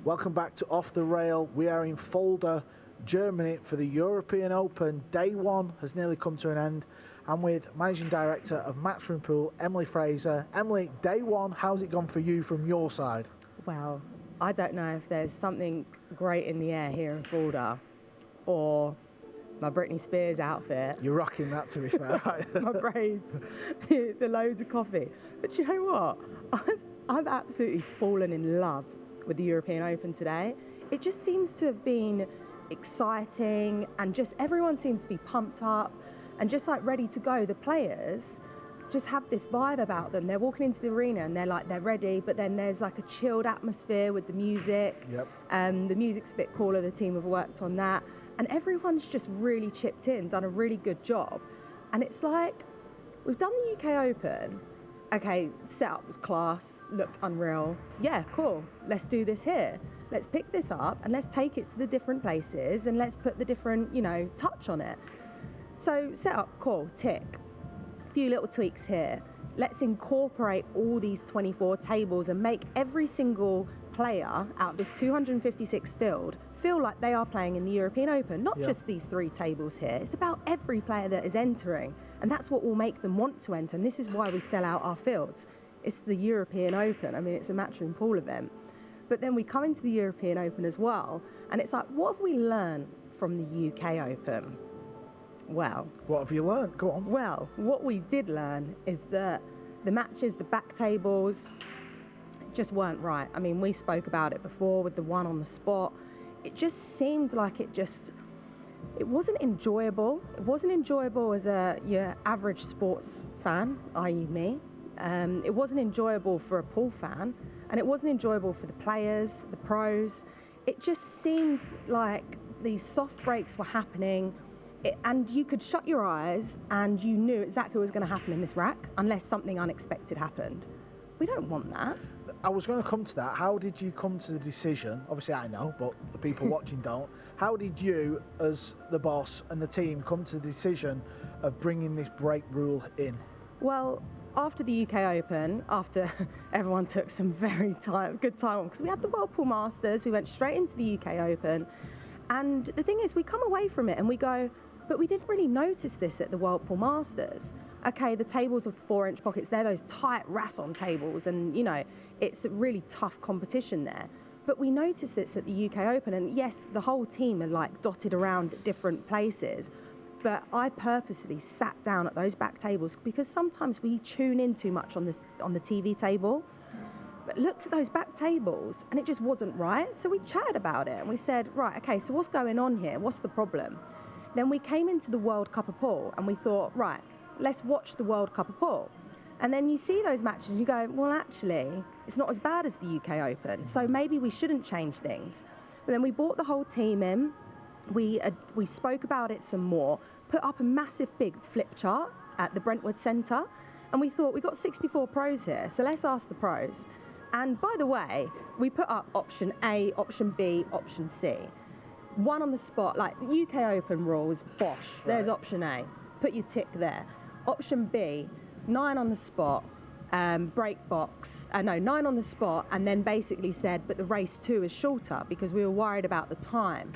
Welcome back to Off the Rail. We are in Fulda, Germany for the European Open. Day one has nearly come to an end. I'm with Managing Director of Matchroom Pool, Emily Frazer. Emily, day one, how's it gone for you from your side? Well, I don't know if there's something great in the air here in Fulda or my Britney Spears outfit. You're rocking that, to be fair, right? My braids, the loads of coffee. But you know what? I've absolutely fallen in love with the European Open today. It just seems to have been exciting and just everyone seems to be pumped up and just like ready to go. The players just have this vibe about them. They're walking into the arena and they're ready, but then there's like a chilled atmosphere with the music. Yep. The music's a bit cooler, the team have worked on that. And everyone's just really chipped in, done a really good job. And it's like, we've done the UK Open. Okay, setup was class, looked unreal. Yeah, cool, let's do this here. Let's pick this up and let's take it to the different places and let's put the different, touch on it. So setup, cool, tick. A few little tweaks here. Let's incorporate all these 24 tables and make every single player out of this 256 field feel like they are playing in the European Open, not just these 3 tables here. It's about every player that is entering, and that's what will make them want to enter, and this is why we sell out our fields. It's the European Open. I mean, it's a Matchroom Pool event. But then we come into the European Open as well, and it's like, what have we learned from the UK Open? Well, what have you learned? Go on. Well, what we did learn is that the matches, the back tables, just weren't right. I mean, we spoke about it before with the one on the spot. It just seemed like it wasn't enjoyable. It wasn't enjoyable as your average sports fan, i.e. me. It wasn't enjoyable for a pool fan, and it wasn't enjoyable for the players, the pros. It just seemed like these soft breaks were happening, and you could shut your eyes and you knew exactly what was going to happen in this rack unless something unexpected happened. We don't want that. I was going to come to that. How did you come to the decision? Obviously I know, but the people watching don't. How did you, as the boss and the team, come to the decision of bringing this break rule in? Well, after the UK Open, after everyone took some very good time on, because we had the World Pool Masters, we went straight into the UK Open. And the thing is, we come away from it and we go, but we didn't really notice this at the World Pool Masters. Okay, the tables with 4-inch pockets, they're those tight Rasson tables, and it's a really tough competition there. But we noticed this at the UK Open, and yes, the whole team are like dotted around at different places. But I purposely sat down at those back tables because sometimes we tune in too much on the TV table. But looked at those back tables and it just wasn't right. So we chatted about it and we said, right, okay, so what's going on here? What's the problem? Then we came into the World Cup of Pool and we thought, right, let's watch the World Cup of Pool. And then you see those matches and you go, well, actually, it's not as bad as the UK Open. So maybe we shouldn't change things. But then we brought the whole team in. We spoke about it some more, put up a massive big flip chart at the Brentwood Centre. And we thought, we've got 64 pros here, so let's ask the pros. And by the way, we put up option A, option B, option C. One on the spot, like the UK Open rules, bosh, there's option A. Put your tick there. Option B, 9 on the spot, break box, 9 on the spot, and then basically said, but the race 2 is shorter because we were worried about the time.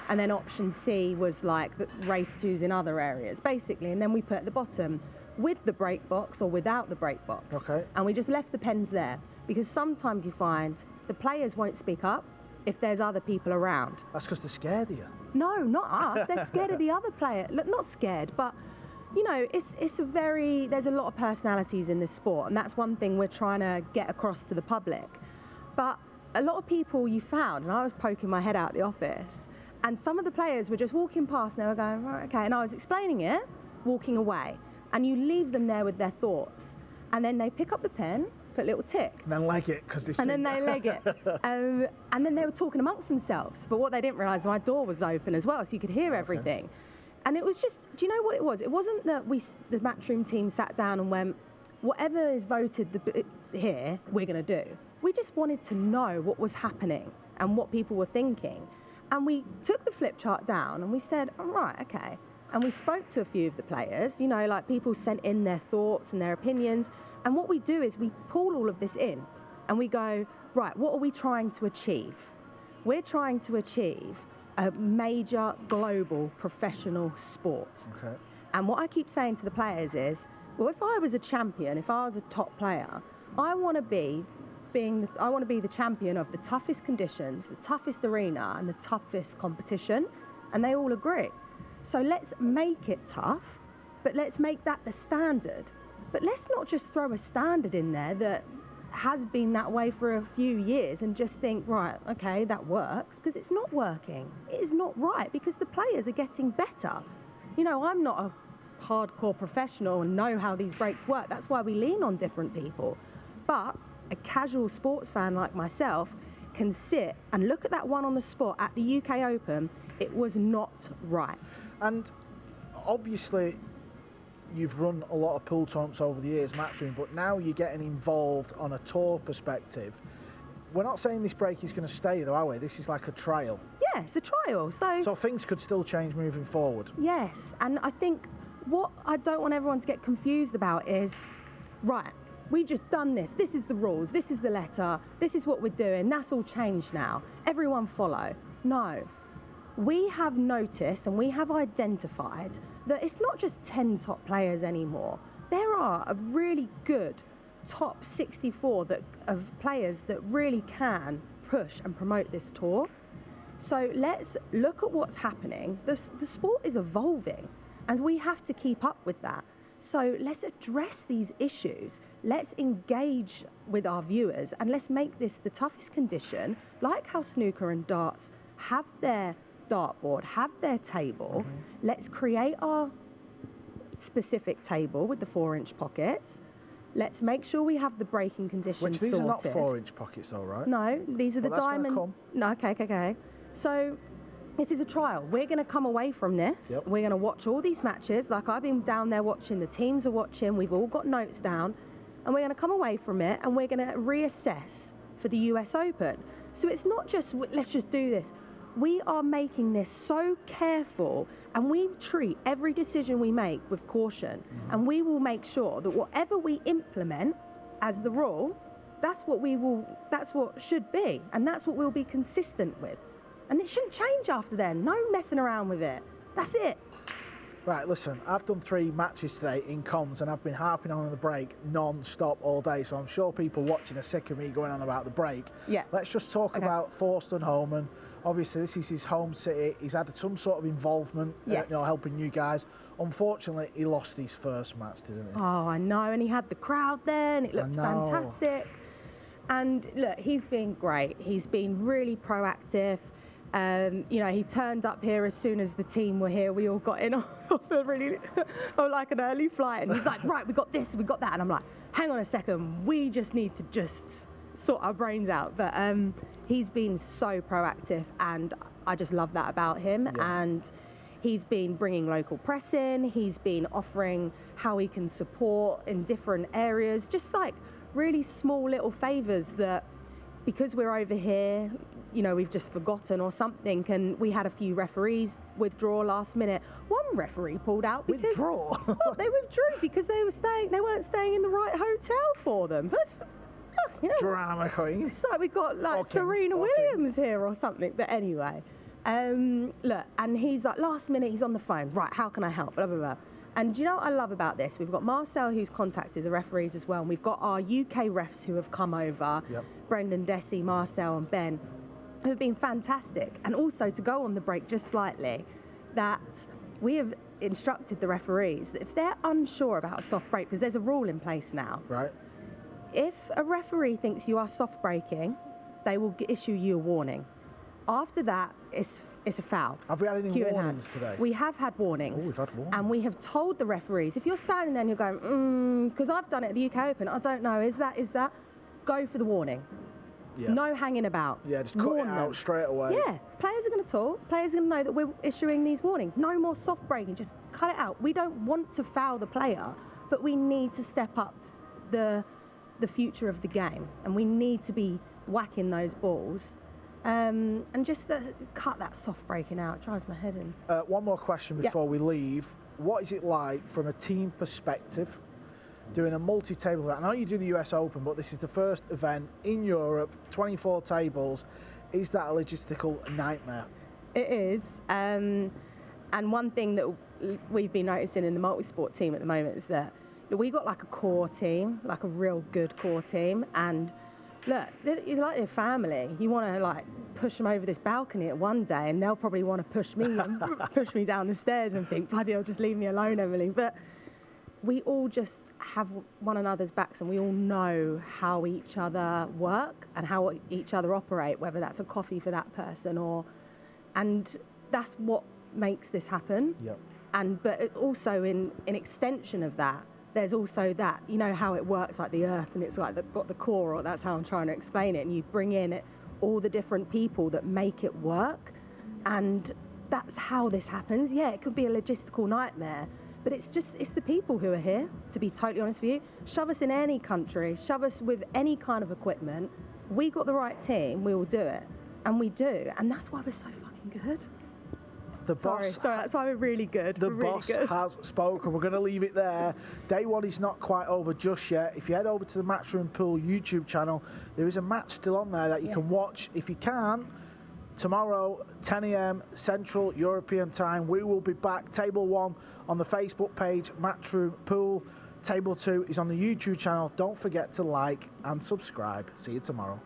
And then option C was like the race 2's in other areas, basically. And then we put at the bottom, with the break box or without the break box. Okay. And we just left the pens there because sometimes you find the players won't speak up if there's other people around. That's because they're scared of you. No, not us. They're scared of the other player. Look, not scared, but there's a lot of personalities in this sport, and that's one thing we're trying to get across to the public. But a lot of people you found, and I was poking my head out the office, and some of the players were just walking past and they were going, right, okay, and I was explaining it, walking away. And you leave them there with their thoughts. And then they pick up the pen, put a little tick. And then leg it, because they've And then they leg it. And then they were talking amongst themselves. But what they didn't realise, my door was open as well, so you could hear everything. And it was just, do you know what it was? It wasn't that the Matchroom team sat down and went, whatever is voted here, we're going to do. We just wanted to know what was happening and what people were thinking. And we took the flip chart down and we said, all right, okay. And we spoke to a few of the players, like people sent in their thoughts and their opinions. And what we do is we pull all of this in and we go, right, what are we trying to achieve? We're trying to achieve a major global professional sport. Okay. And what I keep saying to the players is, well, if I was a champion, if I was a top player, I want to be the champion of the toughest conditions, the toughest arena, and the toughest competition. And they all agree. So let's make it tough, but let's make that the standard. But let's not just throw a standard in there that has been that way for a few years and just think, right, okay, that works, because it's not working. It is not right, because the players are getting better. You know, I'm not a hardcore professional and know how these breaks work. That's why we lean on different people. But a casual sports fan like myself can sit and look at that one on the spot at the UK Open. It was not right. And obviously, you've run a lot of pool tournaments over the years, Matchroom, but now you're getting involved on a tour perspective. We're not saying this break is going to stay, though, are we? This is like a trial. Yeah, it's a trial. So things could still change moving forward. Yes, and I think what I don't want everyone to get confused about is, right, we've just done this. This is the rules. This is the letter. This is what we're doing. That's all changed now. Everyone follow. No. We have noticed and we have identified that it's not just 10 top players anymore. There are a really good top 64 of players that really can push and promote this tour. So let's look at what's happening. The sport is evolving and we have to keep up with that. So let's address these issues. Let's engage with our viewers and let's make this the toughest condition, like how snooker and darts have their dartboard, have their table. Mm-hmm. Let's create our specific table with the 4-inch pockets. Let's make sure we have the braking conditions Which these sorted. are not 4-inch pockets, though, right? No, these are the diamond. Come. No, okay. So this is a trial. We're going to come away from this. Yep. We're going to watch all these matches. Like I've been down there watching, the teams are watching. We've all got notes down, and we're going to come away from it, and we're going to reassess for the US Open. So it's not just let's just do this. We are making this so careful, and we treat every decision we make with caution. Mm-hmm. And we will make sure that whatever we implement as the rule, that's what should be, and that's what we'll be consistent with. And it shouldn't change after then. No messing around with it. That's it. Right, listen, I've done 3 matches today in comms and I've been harping on the break non-stop all day, so I'm sure people watching are sick of me going on about the break. Yeah. Let's just talk about Thorsten Homan. Obviously, this is his home city. He's had some sort of involvement, yes. Helping you guys. Unfortunately, he lost his first match, didn't he? Oh, I know, and he had the crowd there, and it looked fantastic. And look, he's been great. He's been really proactive. He turned up here as soon as the team were here. We all got in on like an early flight, and he's like, right, we got this, we got that. And I'm like, hang on a second, we just need to just sort our brains out. But he's been so proactive, and I just love that about him. Yeah. And he's been bringing local press in. He's been offering how he can support in different areas, just like really small little favors that, because we're over here, we've just forgotten or something, and we had a few referees withdraw last minute. One referee pulled out because they withdrew because they weren't staying in the right hotel for them. But drama queen. It's like we've got Serena Williams here or something. But anyway, look, and he's like, last minute, he's on the phone. Right, how can I help? Blah, blah, blah. And do you know what I love about this? We've got Marcel, who's contacted the referees as well, and we've got our UK refs who have come over. Yep. Brendan, Desi, Marcel and Ben, who have been fantastic. And also, to go on the break just slightly, that we have instructed the referees that if they're unsure about a soft break, because there's a rule in place now. Right. If a referee thinks you are soft breaking, they will issue you a warning. After that, it's a foul. Have we had any warnings today? We have had warnings. Oh, we've had warnings. And we have told the referees, if you're standing there and you're going, because I've done it at the UK Open, I don't know, is that, go for the warning. Yeah. No hanging about. Yeah, just cut it out straight away. Yeah, players are going to talk. Players are going to know that we're issuing these warnings. No more soft breaking, just cut it out. We don't want to foul the player, but we need to step up the future of the game, and we need to be whacking those balls. And just cut that soft breaking out. It drives my head in. One more question before we leave. What is it like from a team perspective doing a multi-table event? I know you do the US Open, but this is the first event in Europe, 24 tables. Is that a logistical nightmare? It is. And one thing that we've been noticing in the multi-sport team at the moment is that we got like a core team, like a real good core team. And look, you're like your family. You want to like push them over this balcony at one day, and they'll probably want to push me and push me down the stairs and think, bloody hell, just leave me alone, Emily. But we all just have one another's backs, and we all know how each other work and how each other operate, whether that's a coffee for that person and that's what makes this happen. Yep. But also in extension of that, there's also that, you know how it works like the earth, and it's like got the core, or that's how I'm trying to explain it, and you bring in all the different people that make it work, and that's how this happens. Yeah, it could be a logistical nightmare, but it's the people who are here, to be totally honest with you. Shove us in any country, shove us with any kind of equipment, we got the right team, we will do it, and we do, and that's why we're so fucking good. Sorry, that's why we're really good. The boss has spoken. We're going to leave it there. Day one is not quite over just yet. If you head over to the Matchroom Pool YouTube channel, there is a match still on there that you can watch. If you can't, tomorrow, 10 a.m. Central European time, we will be back. Table 1 on the Facebook page, Matchroom Pool. Table 2 is on the YouTube channel. Don't forget to like and subscribe. See you tomorrow.